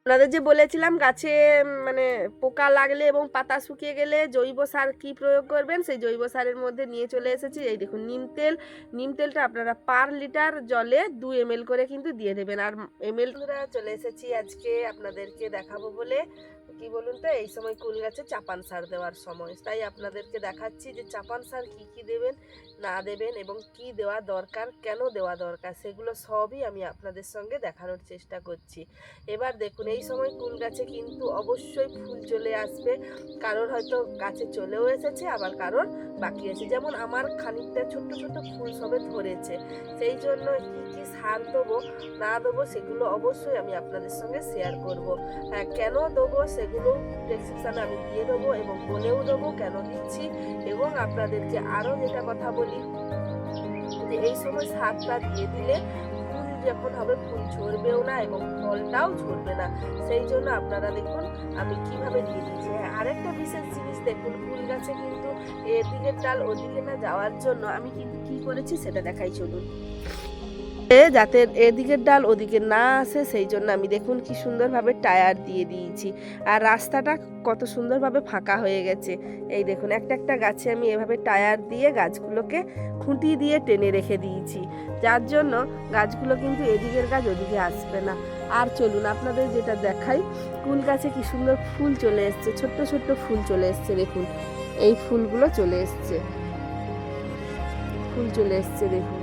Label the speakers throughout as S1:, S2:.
S1: আপনাদের যে বলেছিলাম গাছে মানে পোকা লাগলে এবং পাতা শুকিয়ে গেলে জৈব সার কি প্রয়োগ করবেন, সেই জৈব সারের মধ্যে নিয়ে চলে এসেছি। এই দেখুন নিম তেলটা আপনারা পার লিটার জলে 2 ml করে কিন্তু দিয়ে দেবেন। আর এমএলরা চলে এসেছি আজকে আপনাদেরকে দেখাবো বলে, কি বলুন তো, এই সময় কুল গাছে চাপান সার দেওয়ার সময়, তাই আপনাদেরকে দেখাচ্ছি যে চাপান সার কি কি দেবেন না দেবেন এবং কি দেওয়া দরকার, কেন দেওয়া দরকার, সেগুলো সবই আমি আপনাদের সঙ্গে দেখানোর চেষ্টা করছি। এবার দেখুন, এই সময় কুল গাছে কিন্তু অবশ্যই ফুল চলে আসবে, কারোর হয়তো গাছে চলেও এসেছে, আবার কারোর বাকি আছে। যেমন আমার খানিকটা ছোট্ট ছোট্ট ফুল সবে ধরেছে, সেই জন্য কি কি সার দেবো না দেবো সেগুলো অবশ্যই আমি আপনাদের সঙ্গে শেয়ার করব। হ্যাঁ, কেন দেবো সেগুলো ডেসক্রিপশানে আমি দিয়ে দেবো এবং বলেও দেবো কেন দিচ্ছি। এবং আপনাদেরকে আরও যেটা কথা বলি যে এই সময় সারটা দিয়ে দিলে ফুল যখন হবে ফুল ঝরবেও না এবং ফলটাও ঝরবে না। সেই জন্য আপনারা দেখুন আমি কিভাবে দিয়ে দিচ্ছি। হ্যাঁ, আরেকটা বিশেষ জিনিস দেখুন, ফুল গাছে কিন্তু এদিকের ডাল ওদিকে না যাওয়ার জন্য আমি কিন্তু কি করেছি সেটা দেখাই, চলুন। যাতে এদিকের ডাল ওদিকে না আসে সেই জন্য আমি দেখুন কি সুন্দরভাবে টায়ার দিয়ে দিয়েছি। আর রাস্তাটা কত সুন্দরভাবে ফাঁকা হয়ে গেছে। এই দেখুন একটা একটা গাছে আমি এভাবে টায়ার দিয়ে গাছগুলোকে খুঁটি দিয়ে টেনে রেখে দিয়েছি, যার জন্য গাছগুলো কিন্তু এদিকের গাছ ওদিকে আসবে না। আর চলুন আপনাদের যেটা দেখাই, কুল গাছে কি সুন্দর ফুল চলে এসছে, ছোট্ট ছোট্ট ফুল চলে এসছে। দেখুন এই ফুলগুলো চলে এসছে, ফুল চলে এসছে দেখুন।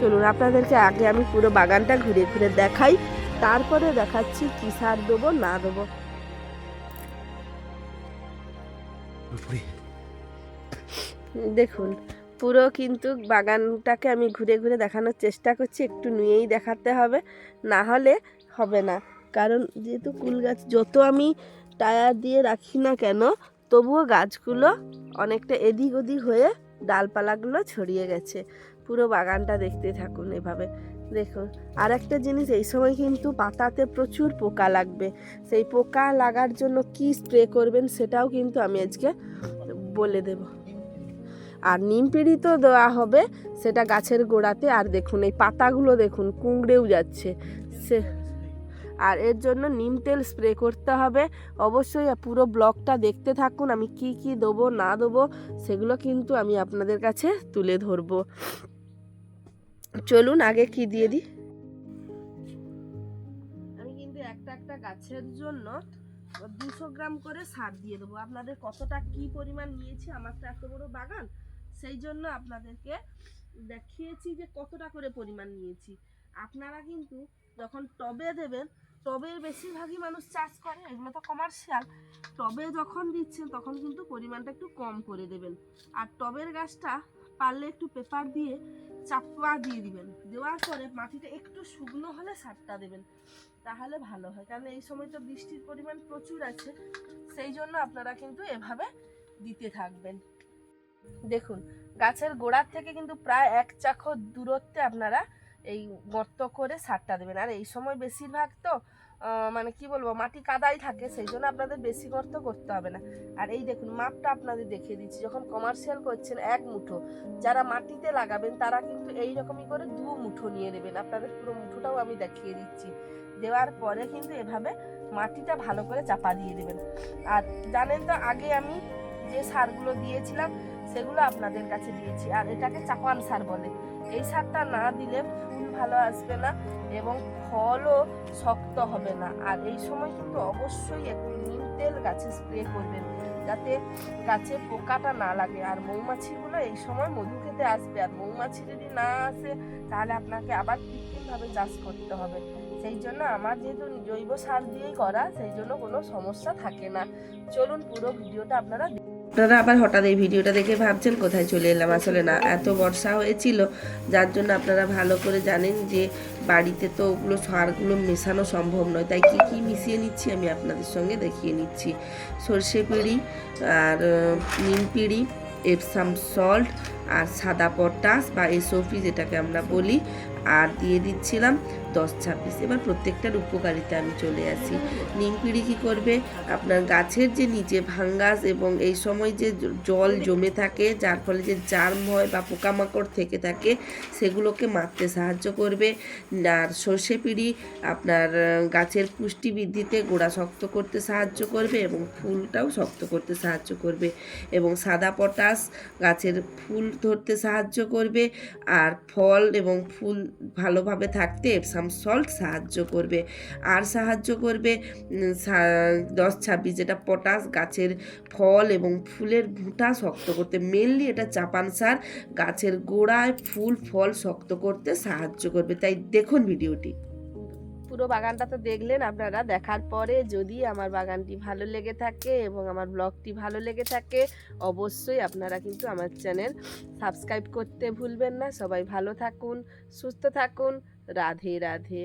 S1: চলুন আপনাদেরকে আগে আমি পুরো বাগানটা ঘুরে ঘুরে দেখাই, তারপরে দেখাচ্ছি কি সার দেবো না দেবো। দেখুন পুরো কিন্তু বাগানটাকে আমি ঘুরে ঘুরে দেখানোর চেষ্টা করছি, একটু নিয়েই দেখাতে হবে, না হলে হবে না। কারণ যেহেতু কুল গাছ যত আমি টায়ার দিয়ে রাখি না কেন, তবুও গাছগুলো অনেকটা এদিক ওদিক হয়ে ডালপালাগুলো ছড়িয়ে গেছে। পুরো বাগানটা দেখতে থাকুন এভাবে। দেখুন আর একটা জিনিস, এই সময় কিন্তু পাতাতে প্রচুর পোকা লাগবে, সেই পোকা লাগার জন্য কি স্প্রে করবেন সেটাও কিন্তু আমি আজকে বলে দেব। আর নিম পিড়ি তো দেওয়া হবে, সেটা গাছের গোড়াতে। আর দেখুন এই পাতাগুলো দেখুন কুঁকড়েও যাচ্ছে সে, আর এর জন্য নিম তেল স্প্রে করতে হবে। অবশ্যই পুরো ব্লগটা দেখতে থাকুন, আমি কি কি দেবো না দেবো সেগুলো কিন্তু আমি আপনাদের কাছে তুলে ধরবো। চলুন আগে কি দিয়ে দিই। আমি কিন্তু একটা একটা গাছের জন্য 200 গ্রাম করে সার দিয়ে দেবো। আপনাদের কতটা কি পরিমাণ নিয়েছি, আমার তো এত বড় বাগান, সেই জন্য আপনাদেরকে দেখিয়েছি যে কতটা করে পরিমাণ নিয়েছি। আপনারা কিন্তু যখন টবে দেবেন, টবে বেশিরভাগই মানুষ চাষ করে, এগুলো তো কমার্শিয়াল, টবে যখন দিচ্ছেন তখন কিন্তু পরিমাণটা একটু কম করে দেবেন। আর টবের গাছটা পারলে একটু পেপার দিয়ে চাপা দিয়ে দিবেন, দেওয়ার পরে মাটিটা একটু শুকনো হলে সারটা দেবেন, তাহলে ভালো হয়। কারণ এই সময় তো বৃষ্টির পরিমাণ প্রচুর আছে, সেই জন্য আপনারা কিন্তু এভাবে দিতে থাকবেন। দেখুন গাছের গোড়ার থেকে কিন্তু প্রায় 1 চাকর দূরত্বে আপনারা এই গর্ত করে সারটা দেবেন। আর এই সময় বেশিরভাগ তো মানে কি বলবো মাটি কাদাই থাকে, সেই জন্য আপনাদের বেশি গর্ত করতে হবে না। আর এই দেখুন মাপটা আপনাদের দেখিয়ে দিচ্ছি, যখন কমার্শিয়াল করছেন 1 মুঠো, যারা মাটিতে লাগাবেন তারা কিন্তু এই রকমই করে 2 মুঠো নিয়ে নেবেন। আপনাদের পুরো মুঠোটাও আমি দেখিয়ে দিচ্ছি। দেওয়ার পরে কিন্তু এভাবে মাটিটা ভালো করে চাপা দিয়ে দেবেন। আর জানেন তো আগে আমি যে সারগুলো দিয়েছিলাম সেগুলো আপনাদের কাছে দিয়েছি, আর এটাকে চাপান সার বলে। এই সারটা না দিলে ফুল ভালো আসবে না এবং ফলও শক্ত হবে না। আর এই সময় কিন্তু অবশ্যই একটু নিম তেল গাছে স্প্রে করবেন, যাতে গাছে পোকাটা না লাগে। আর মৌমাছিগুলো এই সময় মধু খেতে আসবে, আর মৌমাছি যদি না আসে তাহলে আপনাকে আবার কৃত্রিমভাবে চাষ করতে হবে। সেই জন্য আমার যেহেতু জৈব সার দিয়েই করা, সেই জন্য কোনো সমস্যা থাকে না। চলুন পুরো ভিডিওটা আপনারা আবার হঠাৎ এই ভিডিওটা দেখে ভাবছেন কোথায় চলে এলাম, আসলে না, এত বর্ষা হয়েছিল যার জন্য আপনারা ভালো করে জানেন যে বাড়িতে তো ওগুলো সারগুলো মেশানো সম্ভব নয়, তাই কি কি মিশিয়ে নিচ্ছি আমি আপনাদের সঙ্গে দেখিয়ে নিচ্ছি। সর্ষে পিঁড়ি আর নিম পিঁড়ি, এপসাম সল্ট আর সাদা পটাশ বা এসওপি যেটাকে আমরা বলি, আর দিয়ে দিচ্ছিলাম
S2: 10-26। এবার প্রত্যেকটার উপকারিতা আমি চলে আসি। নিম পিঁড়ি কী করবে, আপনার গাছের যে নিচে ভাঙ্গাস এবং এই সময় যে জল জমে থাকে, যার ফলে যে জার্ম হয় বা পোকামাকড় থেকে থাকে, সেগুলোকে মারতে সাহায্য করবে। আর সর্ষে পিঁড়ি আপনার গাছের পুষ্টি বৃদ্ধিতে গোড়া শক্ত করতে সাহায্য করবে এবং ফুলটাও শক্ত করতে সাহায্য করবে। এবং সাদা পটাশ গাছের ফুল ধরতে সাহায্য করবে, আর ফল এবং ফুল ভালোভাবে থাকতে এপসাম সল্ট সাহায্য করবে। আর সাহায্য করবে 10-26, যেটা পটাশ গাছের ফল এবং ফুলের ভুঁটা শক্ত করতে। মেনলি এটা চাপান সার গাছের গোড়ায় ফুল ফল শক্ত করতে সাহায্য করবে। তাই দেখুন ভিডিওটি।
S1: পুরো বাগানটা তো দেখলেন আপনারা। দেখার পরে যদি আমার বাগানটি ভালো লেগে থাকে এবং আমার ব্লগটি ভালো লেগে থাকে, অবশ্যই আপনারা কিন্তু আমার চ্যানেল সাবস্ক্রাইব করতে ভুলবেন না। সবাই ভালো থাকুন, সুস্থ থাকুন। রাধে রাধে।